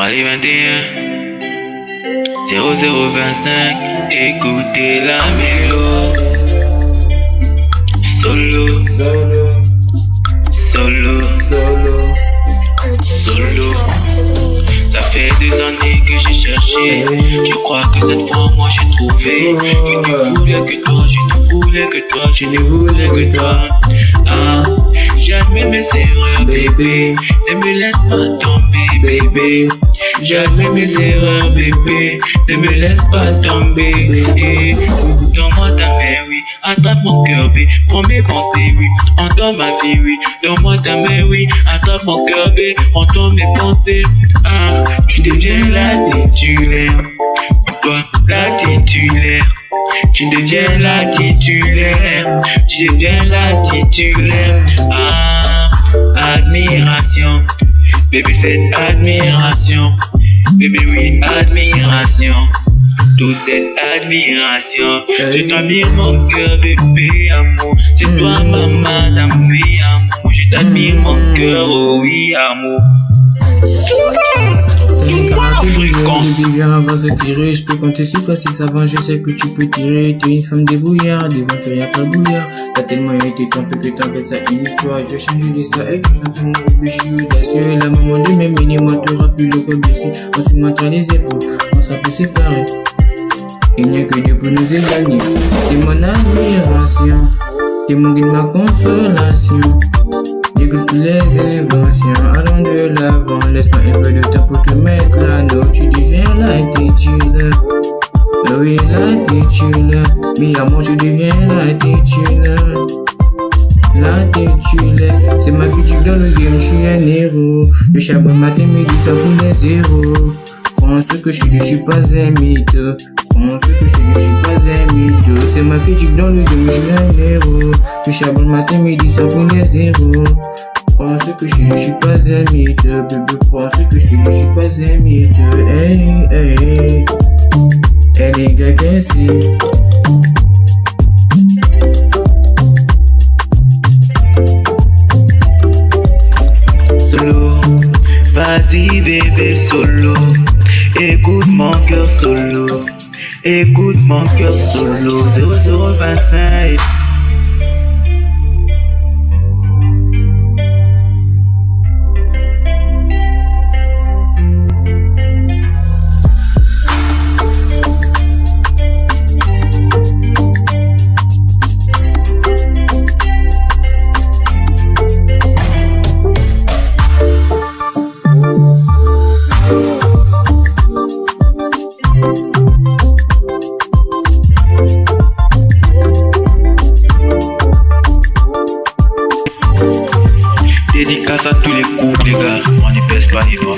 Allez 21 0025, écoutez la mélo. Solo, Solo, solo, solo. solo. Ça fait des années que j'ai cherché. Je crois que cette fois moi j'ai trouvé. Je ne voulais que toi, je ne voulais que toi, je ne voulais que toi. Ah, j'admets mes erreurs, bébé. Ne me laisse pas tomber, bébé. J'admets mes erreurs, bébé. Ne me laisse pas tomber, bébé. Donne-moi ta main, oui. Attrape mon cœur, B. Prends mes pensées, oui. Entends ma vie, oui. Donne-moi ta main, oui. Attrape mon cœur, B. Entends mes pensées. Ah, tu deviens la titulaire. Toi, la titulaire. Tu deviens la titulaire. Tu deviens la titulaire. Ah, admiration. Bébé, c'est admiration. Bébé, oui, admiration. Toute cette admiration. Je t'admire mon cœur, bébé, amour. C'est toi, ma madame, oui, amour. Je t'admire mon cœur, oh oui, amour. T'as un caractère de bien avant de tirer. Je peux compter sur toi si ça va, je sais que tu peux tirer. T'es une femme débrouillarde, devant toi y'a pas bouillard. T'as tellement été trompé que t'en fait ça une histoire. Je change l'histoire avec une chanson, mon bébé, je suis audacieux. La maman de mes mini, moi t'auras plus le corps blessé. On se montre les épaules, on s'en peut séparer. Il n'y a que Dieu pour nous éloigner. T'es mon admiration, t'es mon guide, ma consolation. J'écoute toutes les émotions, allons de l'avant. Laisse-moi un peu de temps pour te mettre l'anneau. Tu deviens la titulaire. Oui, la titulaire. Mais à moi, je deviens la titulaire. La titulaire. C'est ma critique dans le game, je suis un héros. Le charbon matin, midi, ça pour les zéros. Prends ce que je suis pas un mythe. Prends ce que je suis pas un mythe. C'est ma critique dans le game, je suis un héros. Le charbon matin, midi, ça pour les zéros. Prends ce que je suis pas un mythe. Bébé, prends ce que je suis pas un mythe. Hey, hey. Elle est gaga ici. Solo, vas-y bébé, solo. Écoute mon cœur solo. Écoute mon cœur solo. 0025. Dédicace à tous les couples, les gars. On n'y pèse pas les doigts.